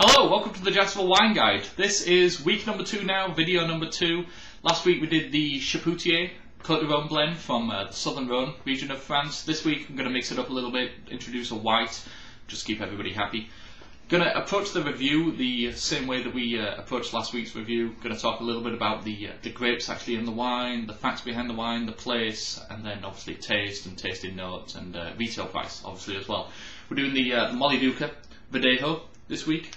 Hello, welcome to the Jacksonville Wine Guide. This is week number 2 now, video number 2. Last week we did the Chapoutier Côte du Rhône blend from the southern Rhône region of France. This week I'm going to mix it up a little bit, introduce a white, just keep everybody happy. Going to approach the review the same way that we approached last week's review. Going to talk a little bit about the grapes actually in the wine, the facts behind the wine, the place, and then obviously taste and tasting notes and retail price obviously as well. We're doing the Mollydooker Verdelho this week.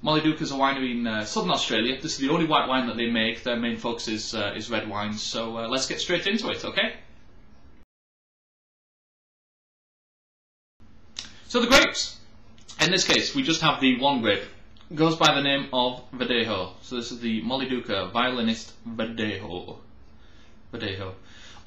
Mollydooker is a winery in southern Australia. This is the only white wine that they make. Their main focus is red wines. So let's get straight into it, okay? So the grapes. In this case, we just have the one grape. It goes by the name of Verdelho. So this is the Mollydooker Violinist Verdelho.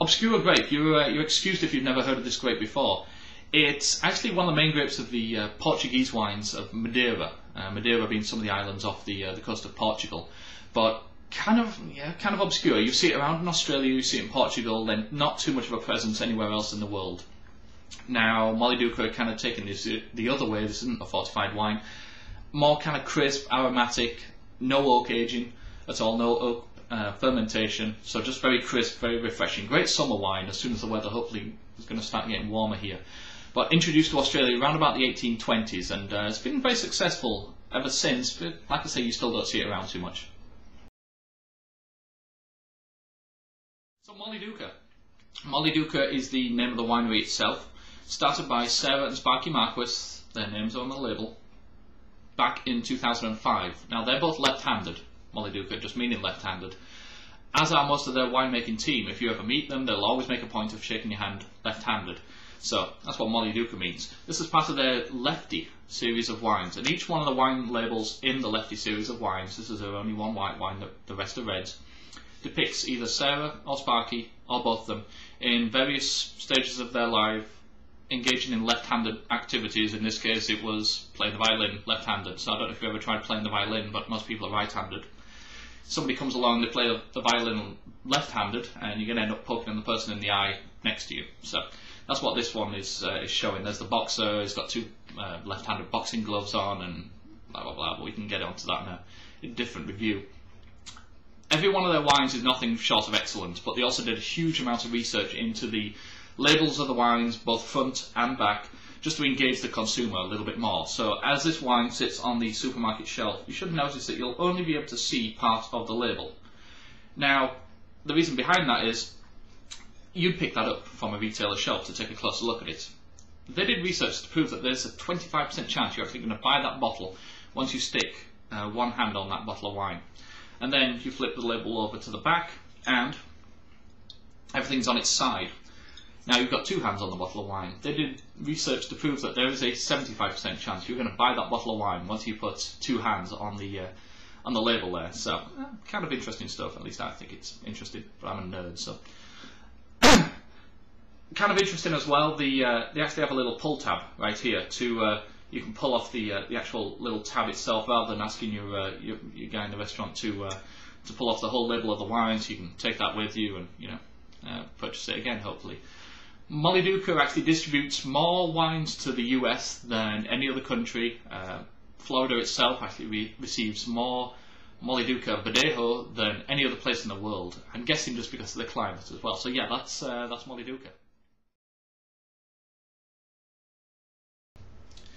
Obscure grape. You're excused if you've never heard of this grape before. It's actually one of the main grapes of the Portuguese wines of Madeira. Madeira being some of the islands off the coast of Portugal, but kind of obscure. You see it around in Australia, you see it in Portugal, then not too much of a presence anywhere else in the world. Now Mollydooker are kind of taking this the other way. This isn't a fortified wine, more kind of crisp, aromatic, no oak aging at all, no oak fermentation, so just very crisp, very refreshing. Great summer wine as soon as the weather hopefully is going to start getting warmer here. But introduced to Australia around about the 1820s, and it's been very successful ever since, but like I say, you still don't see it around too much. So Mollydooker. Mollydooker is the name of the winery itself, started by Sarah and Sparky Marquis, their names are on the label, back in 2005. Now they're both left-handed, Mollydooker, just meaning left-handed, as are most of their winemaking team. If you ever meet them, they'll always make a point of shaking your hand left-handed. So that's what Mollydooker means. This is part of their Lefty series of wines, and each one of the wine labels in the Lefty series of wines, this is their only one white wine, the rest are reds, depicts either Sarah or Sparky, or both of them, in various stages of their life, engaging in left-handed activities. In this case it was playing the violin left-handed, so I don't know if you ever tried playing the violin, but most people are right-handed. Somebody comes along, they play the violin left-handed, and you're going to end up poking the person in the eye next to you. So that's what this one is showing. There's the boxer, he's got two left-handed boxing gloves on, and blah blah blah, but we can get onto that in a different review. Every one of their wines is nothing short of excellent, but they also did a huge amount of research into the labels of the wines, both front and back, just to engage the consumer a little bit more. So as this wine sits on the supermarket shelf, you should notice that you'll only be able to see part of the label. Now, the reason behind that is you'd pick that up from a retailer shelf to take a closer look at it. They did research to prove that there's a 25% chance you're actually going to buy that bottle once you stick one hand on that bottle of wine. And then you flip the label over to the back and everything's on its side. Now you've got two hands on the bottle of wine. They did research to prove that there is a 75% chance you're going to buy that bottle of wine once you put two hands on the label there. So kind of interesting stuff. At least I think it's interesting, but I'm a nerd, so. Kind of interesting as well, they actually have a little pull tab right here to you can pull off the actual little tab itself, rather than asking your guy in the restaurant to pull off the whole label of the wine. So you can take that with you and purchase it again hopefully. Mollydooker actually distributes more wines to the US than any other country. Florida itself actually receives more Mollydooker Verdelho than any other place in the world. I'm guessing just because of the climate as well. So yeah, that's Mollydooker.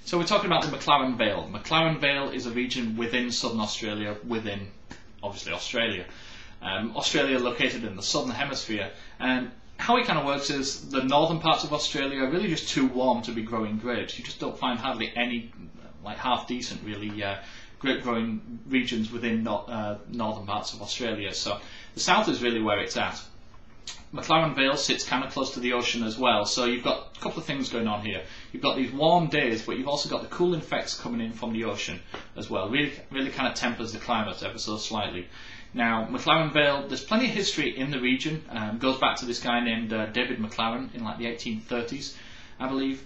So we're talking about the McLaren Vale. McLaren Vale is a region within southern Australia, within obviously Australia. Australia located in the southern hemisphere, and how it kind of works is the northern parts of Australia are really just too warm to be growing grapes. You just don't find hardly any, like half decent really, grape growing regions within northern parts of Australia. So the south is really where it's at. McLaren Vale sits kind of close to the ocean as well, so you've got a couple of things going on here. You've got these warm days, but you've also got the cooling effects coming in from the ocean as well. Really kind of tempers the climate ever so slightly. Now, McLaren Vale, there's plenty of history in the region. Goes back to this guy named David McLaren in like the 1830s, I believe.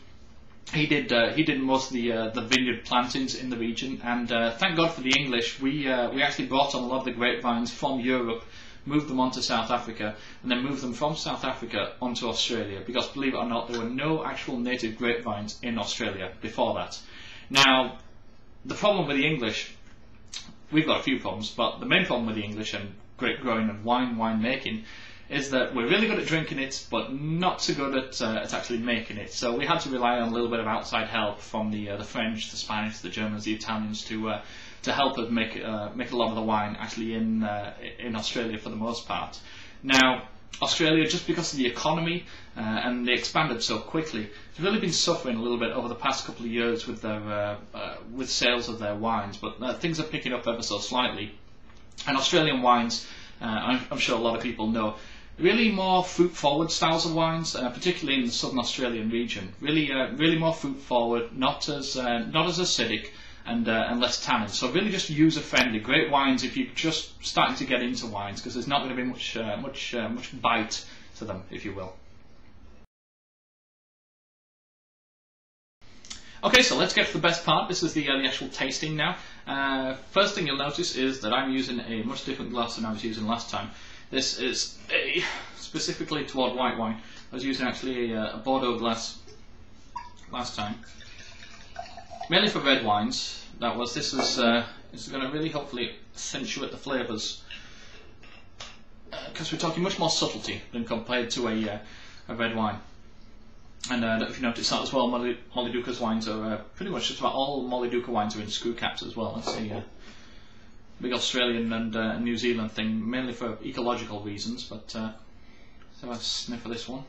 He did most of the vineyard plantings in the region, and thank God for the English. We actually brought on a lot of the grapevines from Europe, moved them onto South Africa, and then moved them from South Africa onto Australia, because believe it or not, there were no actual native grapevines in Australia before that. Now, the problem with the English, we've got a few problems, but the main problem with the English and grape growing and wine making is that we're really good at drinking it, but not so good at actually making it. So we had to rely on a little bit of outside help from the French, the Spanish, the Germans, the Italians to help us make a lot of the wine actually in Australia for the most part. Now, Australia, just because of the economy and they expanded so quickly, has really been suffering a little bit over the past couple of years with their with sales of their wines. But things are picking up ever so slightly. And Australian wines, I'm sure a lot of people know, really more fruit-forward styles of wines, particularly in the southern Australian region. Really more fruit-forward, not as acidic, and less tannin. So really just user-friendly. Great wines if you're just starting to get into wines, because there's not going to be much bite to them, if you will. Okay, so let's get to the best part. This is the actual tasting now. First thing you'll notice is that I'm using a much different glass than I was using last time. This is specifically toward white wine. I was using actually a Bordeaux glass last time, mainly for red wines. This is going to really hopefully accentuate the flavours, because we're talking much more subtlety than compared to a red wine. And if you notice that as well, Mollydooker's wines are pretty much just about all Mollydooker wines are in screw caps as well. That's a big Australian and New Zealand thing, mainly for ecological reasons. But let's have a sniff of this one.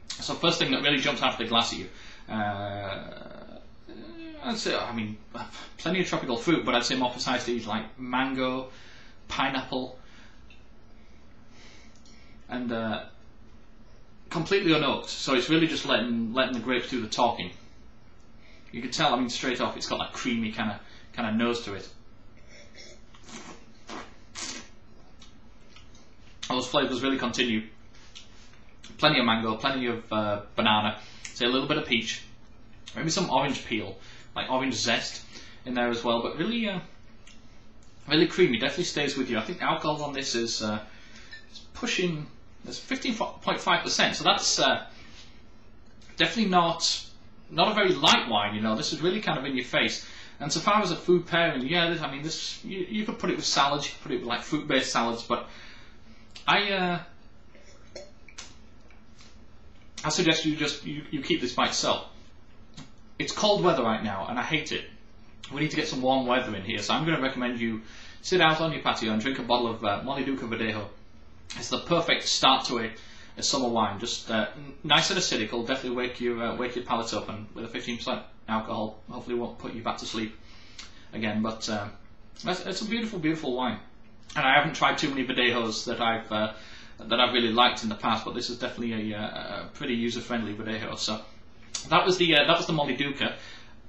So first thing that really jumps out of the glass at you, I'd say, I mean, plenty of tropical fruit, but I'd say more precisely like mango, pineapple, and completely unoaked. So it's really just letting the grapes do the talking. You can tell, I mean, straight off, it's got that creamy kind of nose to it. Those flavours really continue. Plenty of mango, plenty of banana, say a little bit of peach, maybe some orange peel, like orange zest in there as well, but really really creamy, definitely stays with you. I think the alcohol on this is pushing, there's 15.5%, so that's definitely not a very light wine, you know. This is really kind of in your face. And so far as a food pairing, yeah, I mean, this you could put it with salads, you could put it with like fruit-based salads, but I suggest you keep this by itself. It's cold weather right now, and I hate it. We need to get some warm weather in here, so I'm going to recommend you sit out on your patio and drink a bottle of Mollydooker Verdelho. It's the perfect start to a summer wine. Just nice and acidic. It'll definitely wake your palate up, and with a 15% alcohol, hopefully won't put you back to sleep again. But it's a beautiful, beautiful wine. And I haven't tried too many Verdejos that I've really liked in the past, but this is definitely a pretty user-friendly Verdejo. So that was the Mollydooker.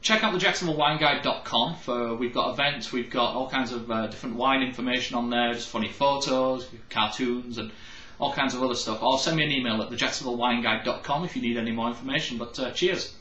Check out the JacksonvilleWineGuide.com for we've got events, we've got all kinds of different wine information on there, just funny photos, cartoons, and all kinds of other stuff. Or send me an email at the JacksonvilleWineGuide.com if you need any more information. But cheers.